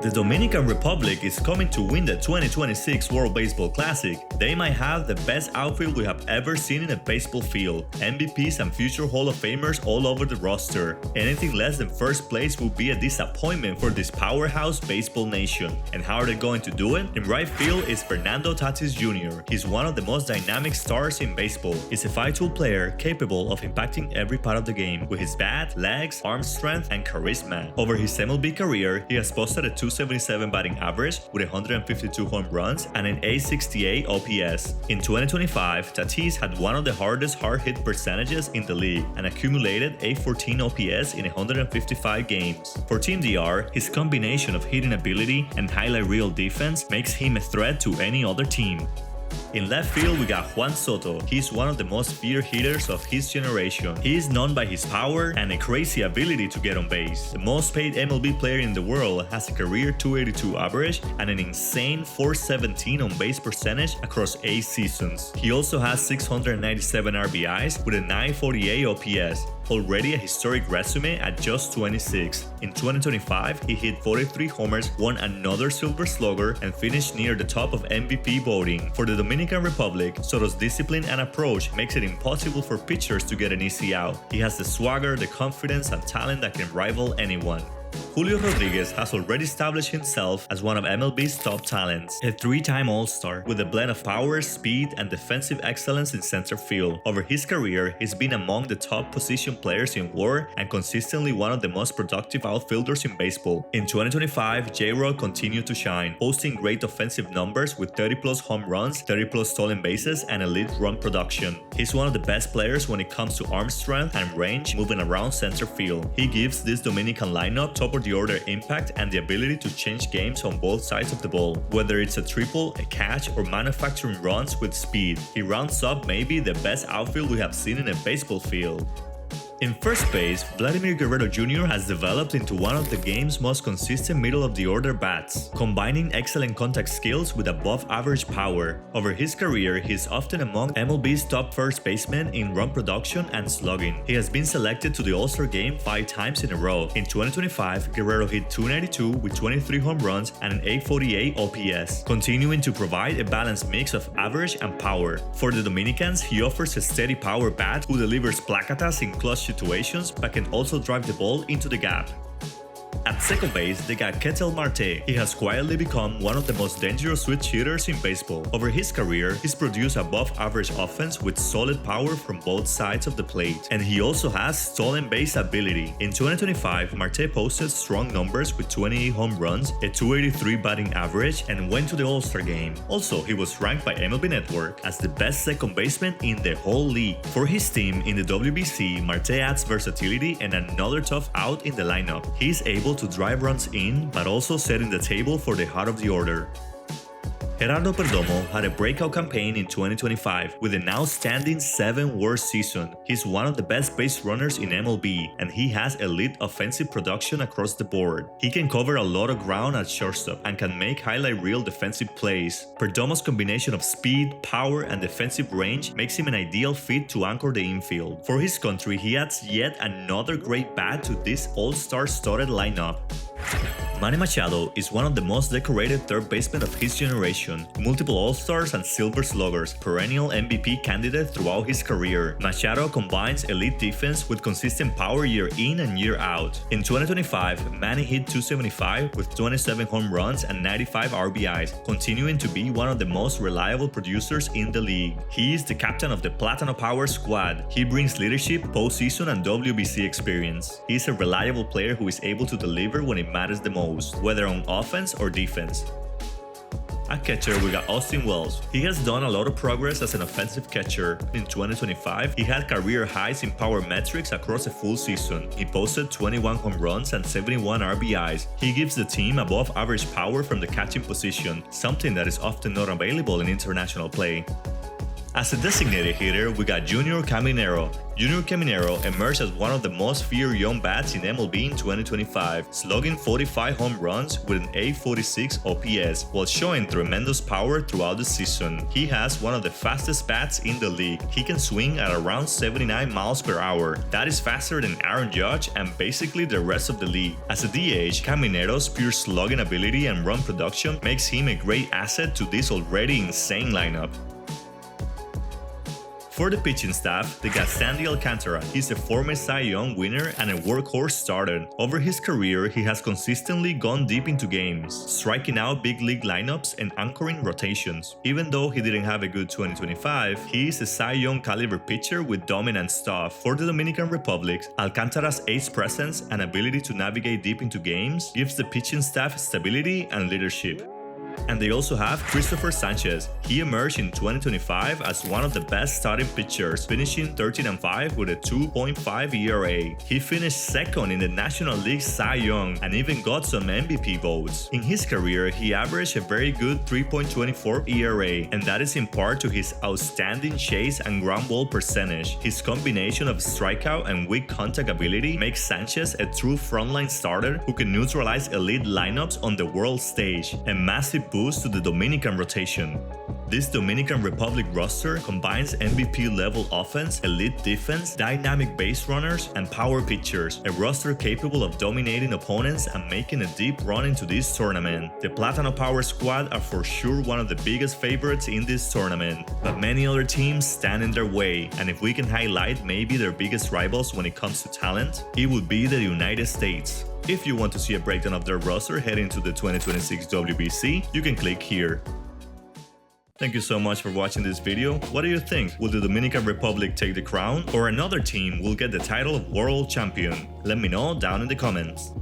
The Dominican Republic is coming to win the 2026 World Baseball Classic. They might have the best outfield we have ever seen in a baseball field. MVPs and future Hall of Famers all over the roster. Anything less than first place will be a disappointment for this powerhouse baseball nation. And how are they going to do it? In right field is Fernando Tatis Jr. He's one of the most dynamic stars in baseball. He's a five-tool player capable of impacting every part of the game with his bat, legs, arm strength, and charisma. Over his MLB career, he has posted a 277 batting average with 152 home runs and an 868 OPS. In 2025, Tatis had one of the hardest hard hit percentages in the league and accumulated 814 OPS in 155 games. For Team DR, his combination of hitting ability and highlight reel defense makes him a threat to any other team. In left field, we got Juan Soto. He's one of the most feared hitters of his generation. He is known by his power and a crazy ability to get on base. The most paid MLB player in the world has a career 282 average and an insane 417 on base percentage across 8 seasons. He also has 697 RBIs with a 948 OPS. Already a historic resume at just 26. In 2025, he hit 43 homers, won another Silver Slugger, and finished near the top of MVP voting. For the Dominican Republic, Soto's discipline and approach makes it impossible for pitchers to get an easy out. He has the swagger, the confidence, and talent that can rival anyone. Julio Rodriguez has already established himself as one of MLB's top talents, a 3-time All-Star with a blend of power, speed, and defensive excellence in center field. Over his career, he's been among the top position players in WAR and consistently one of the most productive outfielders in baseball. In 2025, J-Rod continued to shine, posting great offensive numbers with 30-plus home runs, 30-plus stolen bases, and elite run production. He's one of the best players when it comes to arm strength and range moving around center field. He gives this Dominican lineup top-of-the-order impact and the ability to change games on both sides of the ball, whether it's a triple, a catch, or manufacturing runs with speed. He rounds up maybe the best outfield we have seen in a baseball field. In first base, Vladimir Guerrero Jr. has developed into one of the game's most consistent middle-of-the-order bats, combining excellent contact skills with above-average power. Over his career, he is often among MLB's top first basemen in run production and slugging. He has been selected to the All-Star game 5 times in a row. In 2025, Guerrero hit 292 with 23 home runs and an 848 OPS, continuing to provide a balanced mix of average and power. For the Dominicans, he offers a steady power bat who delivers placatas in clutch situations but can also drive the ball into the gap. At second base, they got Ketel Marte. He has quietly become one of the most dangerous switch hitters in baseball. Over his career, he's produced above-average offense with solid power from both sides of the plate, and he also has stolen base ability. In 2025, Marte posted strong numbers with 28 home runs, a 283 batting average, and went to the All-Star game. Also, he was ranked by MLB Network as the best second baseman in the whole league. For his team in the WBC, Marte adds versatility and another tough out in the lineup. He's able to drive runs in, but also setting the table for the heart of the order. Gerardo Perdomo had a breakout campaign in 2025 with an outstanding 7 WAR season. He's one of the best base runners in MLB, and he has elite offensive production across the board. He can cover a lot of ground at shortstop and can make highlight reel defensive plays. Perdomo's combination of speed, power, and defensive range makes him an ideal fit to anchor the infield. For his country, he adds yet another great bat to this all-star studded lineup. Manny Machado is one of the most decorated third basemen of his generation, multiple All-Stars and Silver Sluggers, perennial MVP candidate throughout his career. Machado combines elite defense with consistent power year in and year out. In 2025, Manny hit 275 with 27 home runs and 95 RBIs, continuing to be one of the most reliable producers in the league. He is the captain of the Platano Power squad. He brings leadership, postseason, and WBC experience. He is a reliable player who is able to deliver when it matters the most, whether on offense or defense. At catcher, we got Austin Wells. He has done a lot of progress as an offensive catcher. In 2025, he had career highs in power metrics across a full season. He posted 21 home runs and 71 RBIs. He gives the team above average power from the catching position, something that is often not available in international play. As a designated hitter, we got Junior Caminero. Junior Caminero emerged as one of the most feared young bats in MLB in 2025, slugging 45 home runs with an .846 OPS while showing tremendous power throughout the season. He has one of the fastest bats in the league. He can swing at around 79 miles per hour. That is faster than Aaron Judge and basically the rest of the league. As a DH, Caminero's pure slugging ability and run production makes him a great asset to this already insane lineup. For the pitching staff, they got Sandy Alcantara. He's a former Cy Young winner and a workhorse starter. Over his career, he has consistently gone deep into games, striking out big league lineups and anchoring rotations. Even though he didn't have a good 2025, he is a Cy Young caliber pitcher with dominant stuff. For the Dominican Republic, Alcantara's ace presence and ability to navigate deep into games gives the pitching staff stability and leadership. And they also have Christopher Sanchez. He emerged in 2025 as one of the best starting pitchers, finishing 13-5 with a 2.5 ERA. He finished second in the National League Cy Young and even got some MVP votes. In his career, he averaged a very good 3.24 ERA, and that is in part to his outstanding chase and ground ball percentage. His combination of strikeout and weak contact ability makes Sanchez a true frontline starter who can neutralize elite lineups on the world stage, a massive boost to the Dominican rotation. This Dominican Republic roster combines MVP-level offense, elite defense, dynamic base runners, and power pitchers, a roster capable of dominating opponents and making a deep run into this tournament. The Plátano Power squad are for sure one of the biggest favorites in this tournament, but many other teams stand in their way, and if we can highlight maybe their biggest rivals when it comes to talent, it would be the United States. If you want to see a breakdown of their roster heading to the 2026 WBC, you can click here. Thank you so much for watching this video. What do you think? Will the Dominican Republic take the crown, or another team will get the title of world champion? Let me know down in the comments.